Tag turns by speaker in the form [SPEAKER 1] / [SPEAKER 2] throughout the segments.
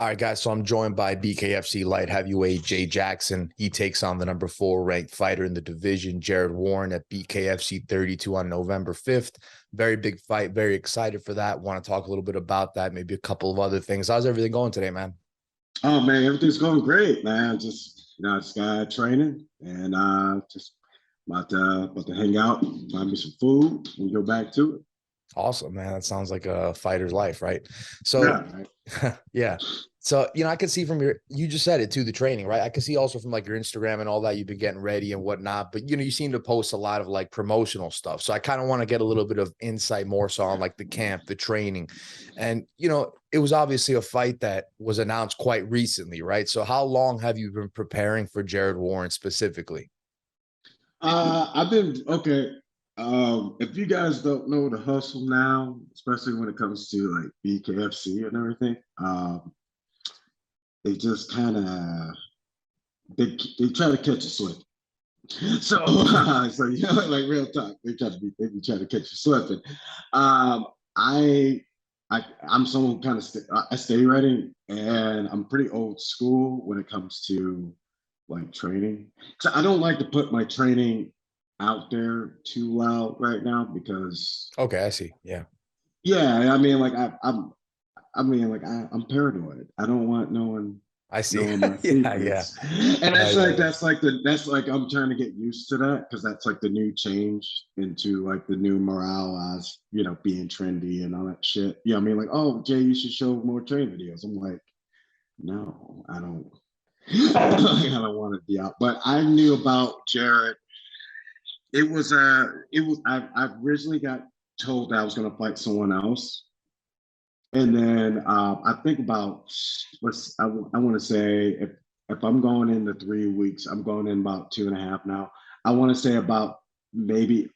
[SPEAKER 1] All right, guys. So I'm joined by BKFC light heavyweight Jay Jackson. He takes on the number 4 ranked fighter in the division, Jared Warren, at BKFC 32 on November 5th. Very big fight. Very excited for that. Want to talk a little bit about that, maybe a couple of other things. How's everything going today, man?
[SPEAKER 2] Oh man, everything's going great, man. Just got training and just about to hang out, find me some food, and go back to it.
[SPEAKER 1] Awesome, man. That sounds like a fighter's life, right? So,
[SPEAKER 2] Yeah, right.
[SPEAKER 1] yeah. So, I can see from you just said it too, the training, right? I can see also from like your Instagram and all that, you've been getting ready and whatnot, but you seem to post a lot of like promotional stuff. So I kind of want to get a little bit of insight more so on like the camp, the training. And, it was obviously a fight that was announced quite recently, right? So how long have you been preparing for Jared Warren specifically?
[SPEAKER 2] I've been okay. If you guys don't know the hustle now, especially when it comes to like BKFC and everything, they just kind of they try to catch you slipping. So like real talk, they be trying to catch you slipping. Um, I I'm someone kind of I stay ready, and I'm pretty old school when it comes to like training. So I don't like to put my training out there too loud right now because
[SPEAKER 1] Okay, I see. Yeah,
[SPEAKER 2] yeah, I mean like I'm paranoid. I don't want no one
[SPEAKER 1] I see.
[SPEAKER 2] knowing my
[SPEAKER 1] Yeah, yeah.
[SPEAKER 2] secrets. And
[SPEAKER 1] Yeah, yeah.
[SPEAKER 2] that's like I'm trying to get used to that because that's like the new change into like the new morale as being trendy and all that shit. Yeah, I mean like, oh Jay, you should show more training videos. I'm like, no, I don't I don't want to be out. But I knew about Jared. I originally got told that I was gonna fight someone else. And then I think about I want to say if I'm going into 3 weeks, I'm going in about 2.5 now. I want to say about maybe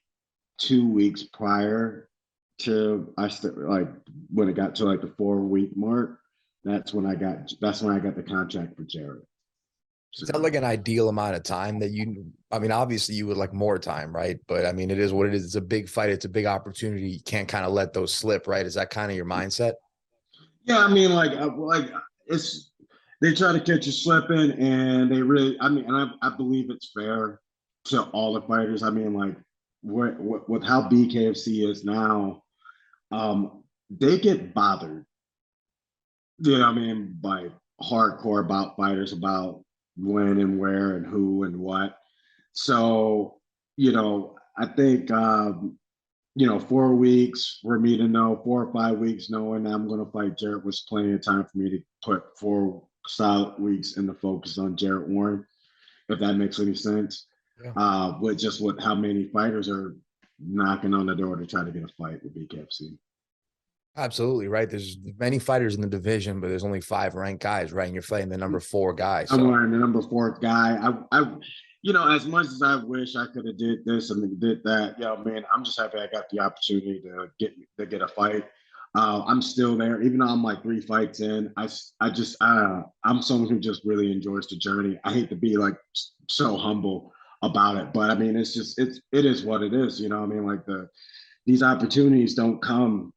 [SPEAKER 2] 2 weeks prior to like when it got to like the 4 week mark. That's when I got the contract for Jared.
[SPEAKER 1] Is that like
[SPEAKER 2] So
[SPEAKER 1] an ideal amount of time that obviously you would like more time, right? But I mean, it is what it is. It's a big fight. It's a big opportunity. You can't kind of let those slip, right? Is that kind of your mindset?
[SPEAKER 2] yeah, I mean like it's they try to catch you slipping, and they really I mean, and I believe it's fair to all the fighters. I mean, like with how BKFC is now, they get bothered. You know what I mean? By hardcore about fighters about when and where and who and what. So, I think 4 weeks for me to know, 4 or 5 weeks knowing that I'm going to fight Jarrett was plenty of time for me to put 4 solid weeks in the focus on Jarrett Warren, if that makes any sense.
[SPEAKER 1] Yeah.
[SPEAKER 2] With just what how many fighters are knocking on the door to try to get a fight with BKFC.
[SPEAKER 1] Absolutely, right. There's many fighters in the division, but there's only 5 ranked guys, right? And you're fighting the number 4 guy.
[SPEAKER 2] I'm
[SPEAKER 1] So
[SPEAKER 2] wearing the number 4 guy. As much as I wish I could have did this and did that, man, I'm just happy I got the opportunity to get a fight. I'm still there, even though I'm like 3 fights in. I'm someone who just really enjoys the journey. I hate to be like so humble about it, but I mean, it is what it is. I mean, like these opportunities don't come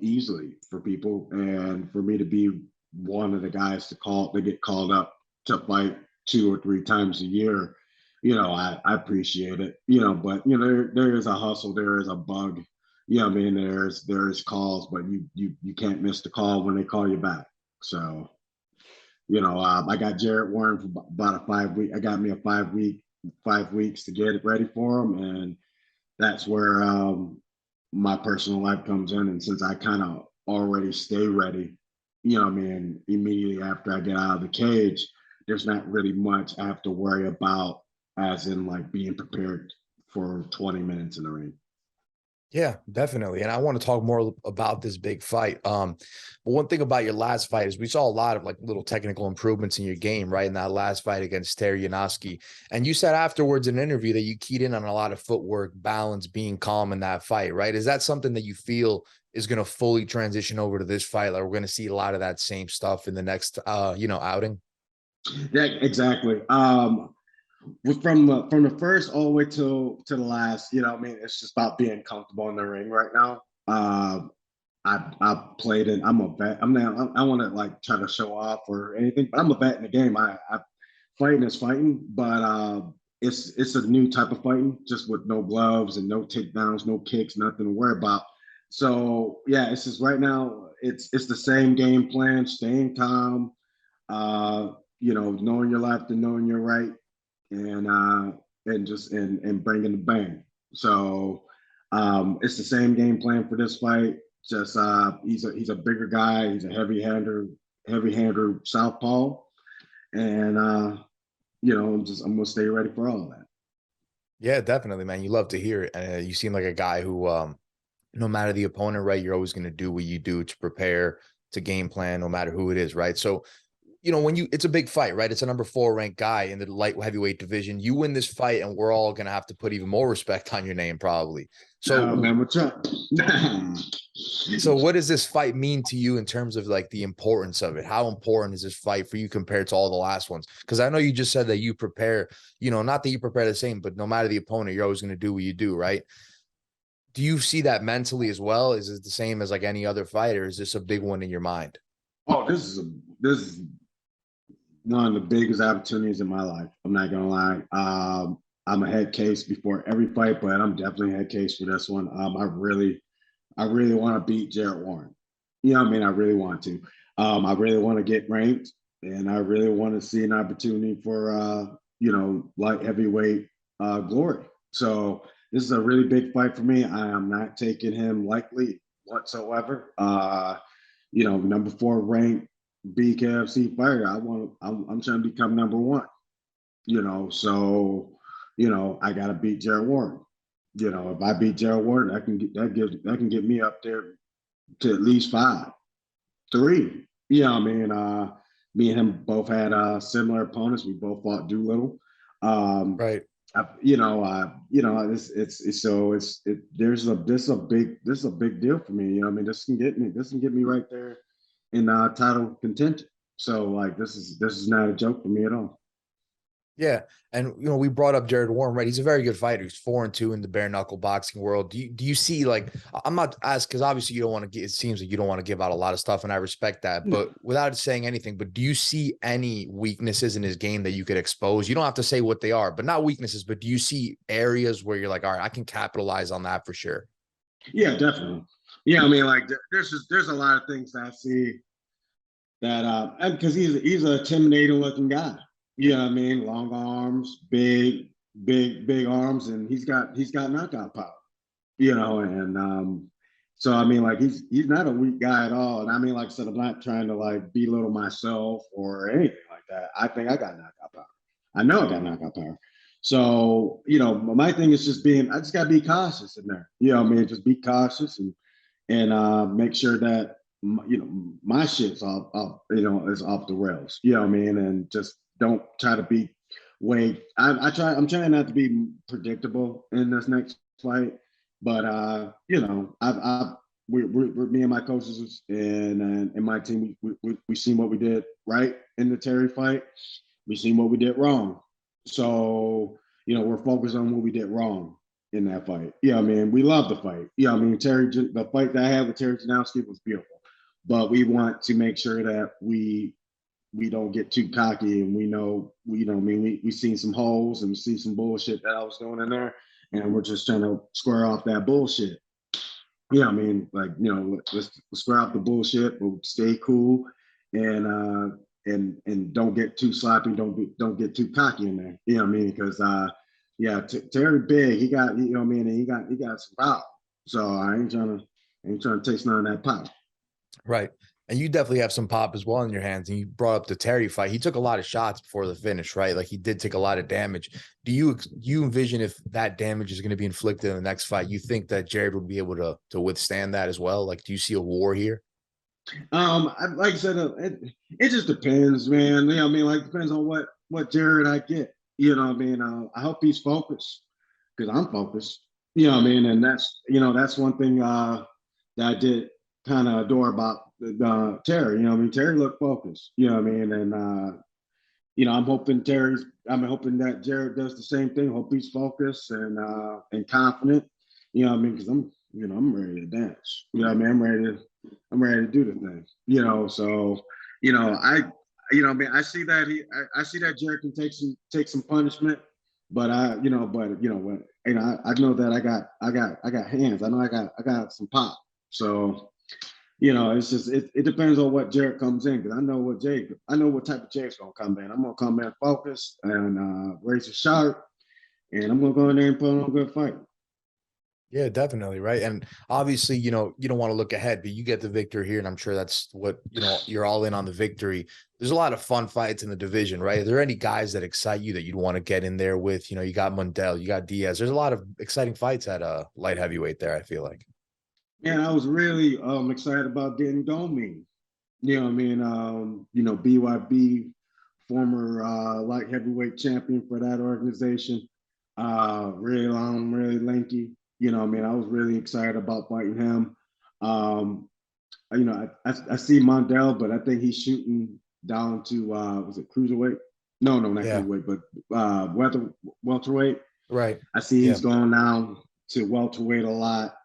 [SPEAKER 2] easily for people. And for me to be one of the guys to get called up to fight 2 or 3 times a year, I appreciate it. But there is a hustle, there is a bug. I mean, there's calls, but you can't miss the call when they call you back. So, I got Jarrett Warren for about a 5 week. I got me a 5 weeks to get it ready for him, and that's where my personal life comes in. And since I kind of already stay ready, I mean, immediately after I get out of the cage, there's not really much I have to worry about, as in like being prepared for 20 minutes in the ring.
[SPEAKER 1] yeah, definitely. And I want to talk more about this big fight. But one thing about your last fight is we saw a lot of like little technical improvements in your game, right? In that last fight against Terry Yanofsky. And you said afterwards in an interview that you keyed in on a lot of footwork, balance, being calm in that fight, right? Is that something that you feel is going to fully transition over to this fight? Like we're going to see a lot of that same stuff in the next outing?
[SPEAKER 2] Yeah, exactly. From the first all the way to the last, I mean, it's just about being comfortable in the ring right now. I played it. I'm a vet. I'm not. I want to like try to show off or anything, but I'm a vet in the game. I fighting is fighting, but it's a new type of fighting, just with no gloves and no takedowns, no kicks, nothing to worry about. So yeah, it's just right now. It's the same game plan, staying calm, uh, knowing your left and knowing your right, and just and bringing the bang. So it's the same game plan for this fight. Just he's a bigger guy. He's a heavy hander southpaw, and I'm gonna stay ready for all of that.
[SPEAKER 1] Yeah, definitely, man. You love to hear it. You seem like a guy who, no matter the opponent, right, you're always going to do what you do to prepare, to game plan, no matter who it is, right? So, it's a big fight, right? It's a number 4 ranked guy in the light heavyweight division. You win this fight, and we're all going to have to put even more respect on your name, probably. So,
[SPEAKER 2] Man, what's up?
[SPEAKER 1] so what does this fight mean to you in terms of like the importance of it? How important is this fight for you compared to all the last ones? Because I know you just said that you prepare, not that you prepare the same, but no matter the opponent, you're always going to do what you do, right? Do you see that mentally as well? Is it the same as like any other fighter? Is this a big one in your mind?
[SPEAKER 2] Oh, this is one of the biggest opportunities in my life. I'm not gonna lie. I'm a head case before every fight, but I'm definitely a head case for this one. I really want to beat Jared Warren. You know what I mean? I really want to. I really want to get ranked, and I really want to see an opportunity for light heavyweight glory. So this is a really big fight for me. I am not taking him lightly whatsoever. Number 4 ranked BKFC fighter. I'm trying to become number 1. So I got to beat Jared Warren. If I beat Jared Warren, that can get me up there to at least 5, 3. I mean, me and him both had similar opponents. We both fought Doolittle.
[SPEAKER 1] Right.
[SPEAKER 2] It's so it's it. There's a this is a big deal for me. I mean, this can get me right there in title contention. So like this is not a joke for me at all.
[SPEAKER 1] Yeah. And we brought up Jared Warren, right? He's a very good fighter. He's 4-2 in the bare knuckle boxing world. Do you see, like, I'm not asked because obviously you don't want to get, it seems like you don't want to give out a lot of stuff, and I respect that, but without saying anything, but do you see any weaknesses in his game that you could expose? You don't have to say what they are, but not weaknesses, but do you see areas where you're like, all right, I can capitalize on that for sure?
[SPEAKER 2] Yeah, definitely. Yeah, I mean, like there's a lot of things I see that because he's an intimidating looking guy. You know what I mean? Long arms, big arms, and he's got knockout power. And so I mean, like he's not a weak guy at all. And I mean, like I said, I'm not trying to like belittle myself or anything like that. I think I got knockout power. I know I got knockout power. So, my thing is I just gotta be cautious in there. I mean, just be cautious and make sure that my shit's is off the rails. You know what I mean? And just don't try to be way. I'm trying not to be predictable in this next fight, but we're me and my coaches and my team. We seen what we did right in the Terry fight. We seen what we did wrong. So we're focused on what we did wrong in that fight. Yeah, I mean, we love the fight. Yeah, I mean, the fight that I had with Terry Janowski was beautiful, but we want to make sure that we don't get too cocky, and we seen some holes and see some bullshit that I was doing in there, and we're just trying to square off that bullshit. Yeah, I mean, like let's square off the bullshit, but stay cool, and don't get too sloppy, don't get too cocky in there. You know what I mean? Because yeah, Terry big, he got what I mean, and he got some power. So I ain't trying to taste none of that power.
[SPEAKER 1] Right. And you definitely have some pop as well in your hands. And you brought up the Terry fight. He took a lot of shots before the finish, right? Like he did take a lot of damage. Do you envision if that damage is going to be inflicted in the next fight, you think that Jared would be able to withstand that as well? Like, do you see a war here?
[SPEAKER 2] Like I said, it just depends, man. I mean, like depends on what Jared I get. You know what I mean? I hope he's focused because I'm focused. You know what I mean? And that's one thing that I did kind of adore about Terry. You know what I mean? Terry looked focused. You know what I mean? And I'm hoping that Jared does the same thing. Hope he's focused and confident. You know what I mean? Because I'm ready to dance. I'm ready to do the thing. So I I see that I see that Jared can take some punishment, but I know that I got hands. I know I got some pop. So it's just it depends on what Jared comes in because I know what type of Jared's gonna come in. I'm gonna come in focused and razor sharp, and I'm gonna go in there and put on a good fight.
[SPEAKER 1] Yeah, definitely. Right. And obviously, you don't want to look ahead, but you get the victory here. And I'm sure that's what, you're all in on the victory. There's a lot of fun fights in the division, right? Are there any guys that excite you that you'd want to get in there with? You got Mundell, you got Diaz. There's a lot of exciting fights at light heavyweight there, I feel like.
[SPEAKER 2] Man, I was really excited about getting Domi. BYB, former light heavyweight champion for that organization. Really long, really lanky. I was really excited about fighting him. Um, I see Mondell, but I think he's shooting down to was it cruiserweight? No, not
[SPEAKER 1] Yeah.
[SPEAKER 2] cruiserweight, but welterweight.
[SPEAKER 1] Right.
[SPEAKER 2] I see
[SPEAKER 1] Yeah.
[SPEAKER 2] he's going down to welterweight a lot.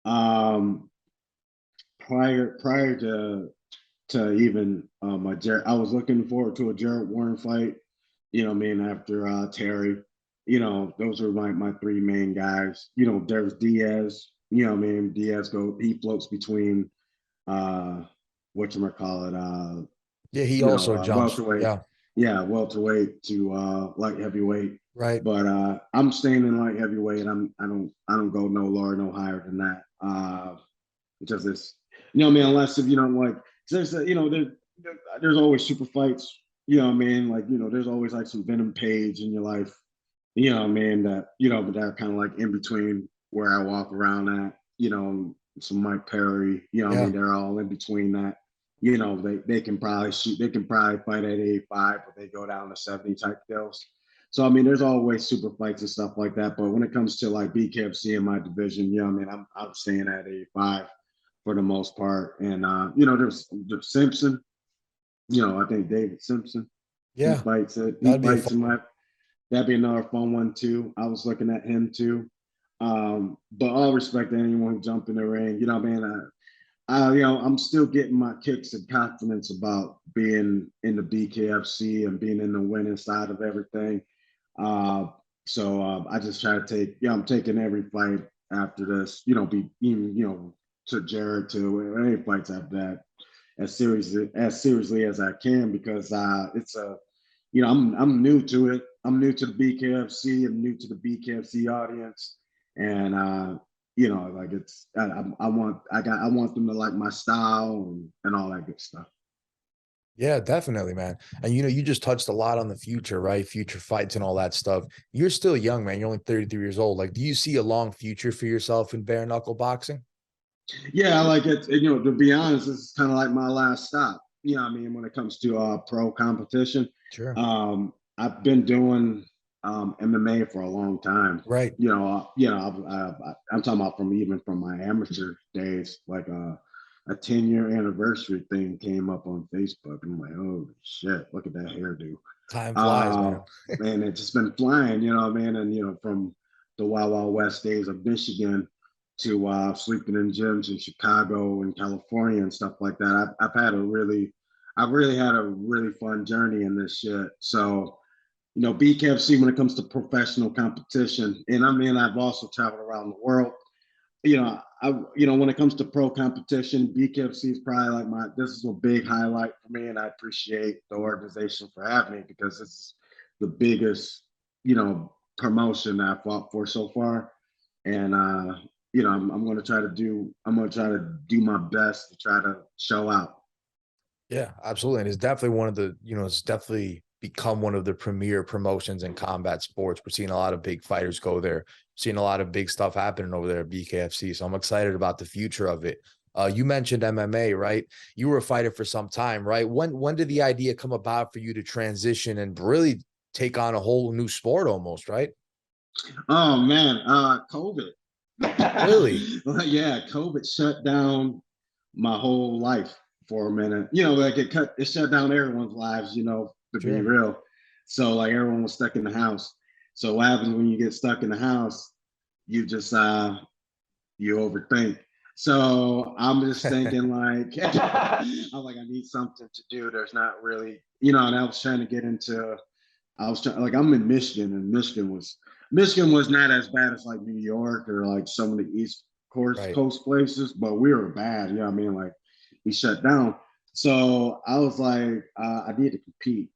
[SPEAKER 2] Um, prior to even I was looking forward to a Jared Warren fight. After Terry, those are my three main guys. There's Diaz. Diaz he floats between what you might call it,
[SPEAKER 1] Yeah. He also jumps.
[SPEAKER 2] welterweight,
[SPEAKER 1] Yeah.
[SPEAKER 2] yeah, welterweight to light heavyweight.
[SPEAKER 1] Right.
[SPEAKER 2] But I'm staying in light heavyweight. I don't go no lower, no higher than that. Because it's unless if you don't like there's there's always super fights. There's always like some Venom Page in your life. That but that kind of like in between where I walk around at. Some Mike Perry.
[SPEAKER 1] Yeah.
[SPEAKER 2] They're all in between that. They can probably shoot. They can probably fight at 85, but they go down to 70 type deals. So there's always super fights and stuff like that. But when it comes to like BKFC in my division, I'm staying at 85 for the most part. And there's Simpson. I think David Simpson. He
[SPEAKER 1] Yeah.
[SPEAKER 2] fights it. He
[SPEAKER 1] That'd be a
[SPEAKER 2] fights
[SPEAKER 1] fun
[SPEAKER 2] in
[SPEAKER 1] one.
[SPEAKER 2] my. That'd be another fun one too. I was looking at him too. But all respect to anyone who jumped in the ring. I'm still getting my kicks and confidence about being in the BKFC and being in the winning side of everything. So I just try to I'm taking every fight after this, be even, to Jared to any fights after that as seriously as I can because it's I'm new to it. I'm new to the BKFC. I'm new to the BKFC audience, and like I want them to like my style and all that good stuff.
[SPEAKER 1] Yeah, definitely, man. And you just touched a lot on the future, right? Future fights and all that stuff. You're still young, man. You're only 33 years old. Like, do you see a long future for yourself in bare knuckle boxing?
[SPEAKER 2] Yeah, I like it. To be honest, this is kind of like my last stop. When it comes to pro competition,
[SPEAKER 1] Sure.
[SPEAKER 2] I've been doing MMA for a long time.
[SPEAKER 1] Right.
[SPEAKER 2] I'm talking about from my amateur days, like a 10-year anniversary thing came up on Facebook. And I'm like, oh shit, look at that hairdo.
[SPEAKER 1] Time flies,
[SPEAKER 2] Uh,
[SPEAKER 1] man.
[SPEAKER 2] and it's just been flying, And from the Wild Wild West days of Michigan to sleeping in gyms in Chicago and California and stuff like that. I've really had a really fun journey in this shit. So, BKFC when it comes to professional competition, and I've also traveled around the world. When it comes to pro competition, BKFC is probably like this is a big highlight for me, and I appreciate the organization for having me because it's the biggest, promotion I've fought for so far. And I'm going to try to do my best to try to show out.
[SPEAKER 1] Yeah, absolutely. And it's definitely one of the, it's definitely become one of the premier promotions in combat sports. We're seeing a lot of big fighters go there, seeing a lot of big stuff happening over there at BKFC. So I'm excited about the future of it. You mentioned MMA, right? You were a fighter for some time, right? When did the idea come about for you to transition and really take on a whole new sport almost, right?
[SPEAKER 2] Oh man, COVID.
[SPEAKER 1] Really?
[SPEAKER 2] Yeah, COVID shut down my whole life for a minute. Like it shut down everyone's lives, to be
[SPEAKER 1] Sure.
[SPEAKER 2] real. So like everyone was stuck in the house. So what happens when you get stuck in the house? You just you overthink. So I'm just thinking like, I'm like, I need something to do. There's not really, and I was trying to get into, like, I'm in Michigan, and Michigan was not as bad as like New York or like some of the East
[SPEAKER 1] Right.
[SPEAKER 2] Coast places, but we were bad. You know what I mean? Like, we shut down. So I was like, I need to compete.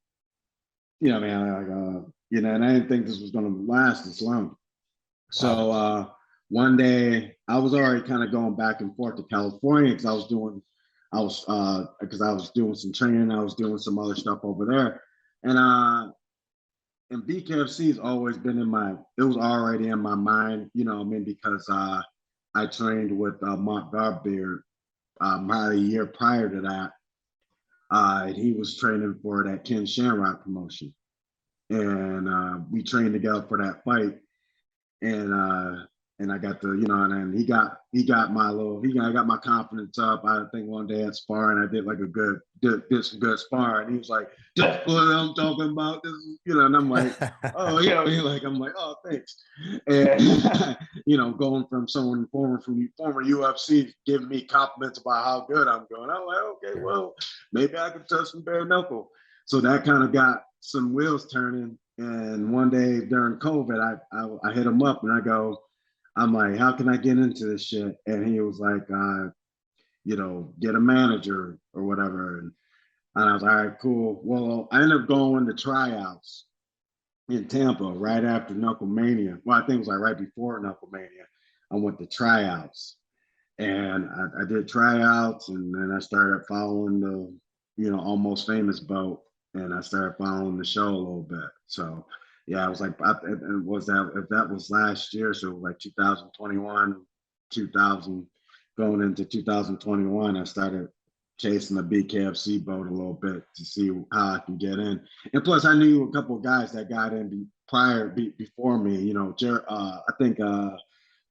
[SPEAKER 2] Man, like, and I didn't think this was going to last this long.
[SPEAKER 1] Wow.
[SPEAKER 2] So one day I was already kind of going back and forth to California because I was doing some training, I was doing some other stuff over there, and BKFC has always been it was already in my mind, I mean, because I trained with Mark Garbeard about a year prior to that. And he was training for that Ken Shamrock promotion, and we trained together for that fight, and I got the and then I got my confidence up. I think one day at sparring I did like did some good sparring. And he was like, "That's what I'm talking about." This and I'm like, "Oh yeah," I'm like, "Oh, thanks." And going from someone former UFC giving me compliments about how good I'm going, I'm like, okay,
[SPEAKER 1] Sure.
[SPEAKER 2] well, maybe I could touch some bare knuckle. So that kind of got some wheels turning. And one day during COVID, I hit him up and I'm like, how can I get into this shit? And he was like, get a manager or whatever. And I was like, all right, cool. Well, I ended up going to tryouts in Tampa right after Knuckle Mania. Well, I think it was like right before Knuckle Mania. I went to tryouts, and I did tryouts, and then I started following the, Almost Famous boat, and I started following the show a little bit. So yeah, I was like, was that if that was last year? So like 2021, 2000, going into 2021, I started chasing the BKFC boat a little bit to see how I can get in. And plus, I knew a couple of guys that got in before me. I think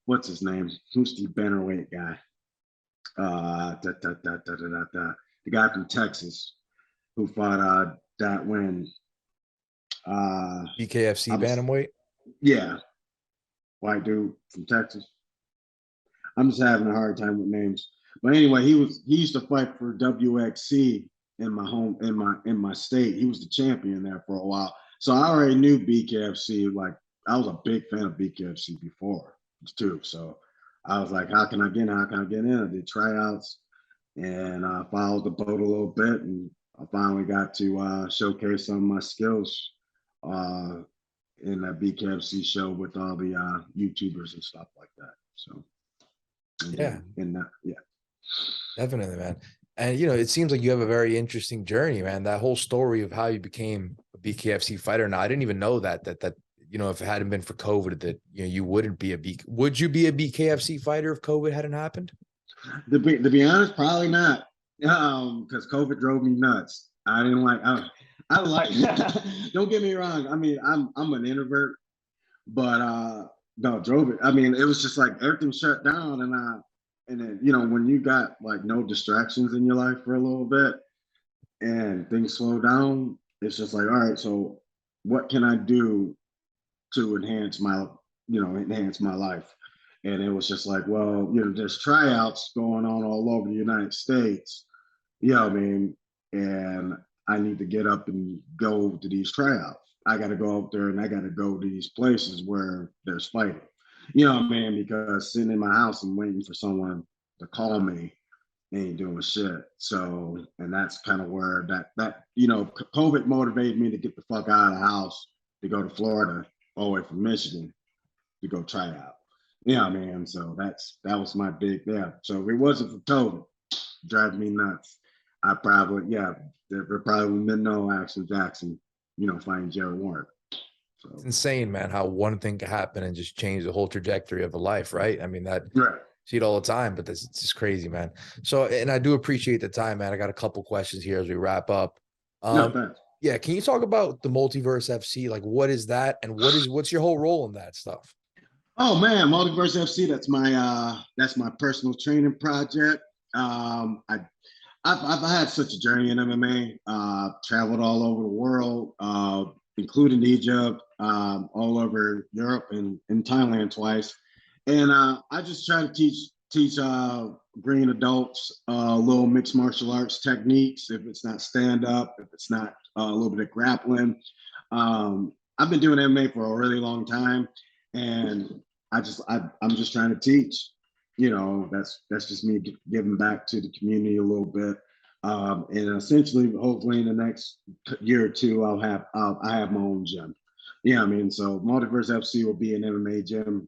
[SPEAKER 2] what's his name? Who's the bannerweight guy? The guy from Texas who fought that win.
[SPEAKER 1] BKFC
[SPEAKER 2] I'm
[SPEAKER 1] bantamweight.
[SPEAKER 2] Yeah, white dude from Texas. I'm just having a hard time with names. But anyway, he used to fight for WXC in my state. He was the champion there for a while. So I already knew BKFC. Like, I was a big fan of BKFC before too. So I was like, how can I get in? How can I get in? I did tryouts, and I followed the boat a little bit, and I finally got to showcase some of my skills uh, in that BKFC show with all the YouTubers and stuff like that. So, and
[SPEAKER 1] Yeah,
[SPEAKER 2] then in that, yeah.
[SPEAKER 1] definitely, man. And it seems like you have a very interesting journey, man. That whole story of how you became a BKFC fighter. Now, I didn't even know that if it hadn't been for COVID, that you wouldn't be would you be a BKFC fighter if COVID hadn't happened?
[SPEAKER 2] To be honest, probably not. Because COVID drove me nuts. I didn't like. I like. Don't get me wrong. I mean, I'm an introvert, but no, drove it. I mean, it was just like everything shut down, and then when you got like no distractions in your life for a little bit, and things slow down, it's just like, all right, so what can I do to enhance my life? And it was just like, well, there's tryouts going on all over the United States. I mean, and I need to get up and go to these tryouts. I got to go up there and I got to go to these places where there's fighting. What I mean? Because sitting in my house and waiting for someone to call me ain't doing shit. So, and that's kind of where COVID motivated me to get the fuck out of the house to go to Florida, all the way from Michigan, to go try out. I mean? So that was my big, yeah. So if it wasn't for COVID, drive me nuts. I probably, yeah, there probably been no Action Jackson, fighting Jerry Warren. So
[SPEAKER 1] It's insane, man, how one thing can happen and just change the whole trajectory of a life, right? I mean, that
[SPEAKER 2] right.
[SPEAKER 1] see it all the time, but it's just crazy, man. So, and I do appreciate the time, man. I got a couple questions here as we wrap up.
[SPEAKER 2] No
[SPEAKER 1] Um,
[SPEAKER 2] thanks.
[SPEAKER 1] yeah, can you talk about the Multiverse FC? Like, what is that, and what's your whole role in that stuff?
[SPEAKER 2] Oh man, Multiverse FC. That's my personal training project. I've had such a journey in MMA. Traveled all over the world, including Egypt, all over Europe and in Thailand twice. And I just try to teach green adults little mixed martial arts techniques. If it's not stand up, if it's not a little bit of grappling. I've been doing MMA for a really long time, and I'm just trying to teach. You know, that's just me giving back to the community a little bit. And essentially, hopefully, in the next year or two, I have my own gym. Yeah, I mean, so Multiverse FC will be an MMA gym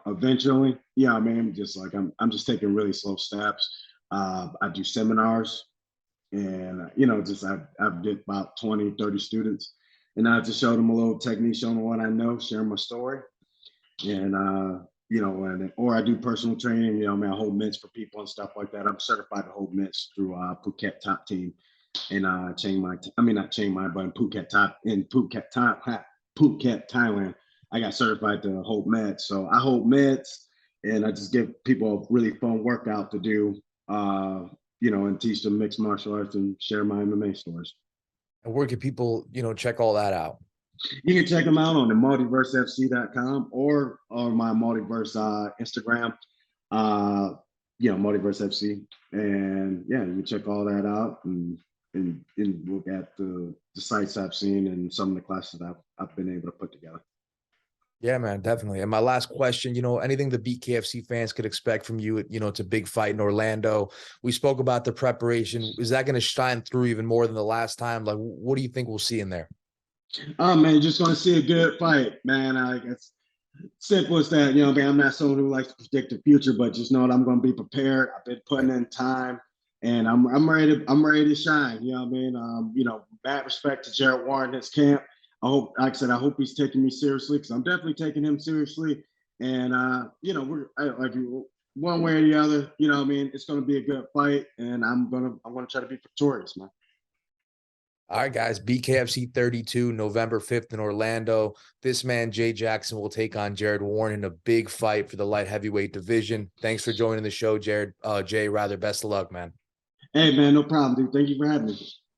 [SPEAKER 2] eventually. Yeah, I mean, just like I'm just taking really slow steps. I do seminars, and you know, just I've get about 20, 30 students, and I just show them a little technique, show them what I know, share my story, and you know, and or I do personal training. You know, I mean, I hold mitts for people and stuff like that. I'm certified to hold mitts through Phuket Top Team in Chiang Mai. I mean, not Chiang Mai, but in Phuket, Thailand. I got certified to hold meds. So I hold meds, and I just give people a really fun workout to do, you know, and teach them mixed martial arts and share my MMA stories.
[SPEAKER 1] And where can people, check all that out?
[SPEAKER 2] You can check them out on the multiversefc.com or on my multiverse Instagram, uh, you know, multiverse FC. And yeah, you can check all that out and look at the sites I've seen and some of the classes I've been able to put together.
[SPEAKER 1] Yeah, man, definitely. And my last question, anything the BKFC fans could expect from you, it's a big fight in Orlando. We spoke about the preparation. Is that going to shine through even more than the last time? Like, what do you think we'll see in there?
[SPEAKER 2] Oh man, just gonna see a good fight, man. I guess simple as that. You know, man, I'm not someone who likes to predict the future, but just know that I'm gonna be prepared. I've been putting in time, and I'm ready to shine. You know what I mean? You know, bad respect to Jared Warren, his camp. I hope, like I said, I hope he's taking me seriously because I'm definitely taking him seriously. And you know, like one way or the other. You know what I mean? It's gonna be a good fight, and I'm gonna try to be victorious, man.
[SPEAKER 1] All right, guys, BKFC 32, November 5th in Orlando. This man, Jay Jackson, will take on Jared Warren in a big fight for the light heavyweight division. Thanks for joining the show, Jay. Best of luck, man.
[SPEAKER 2] Hey, man, no problem, dude. Thank you for having me.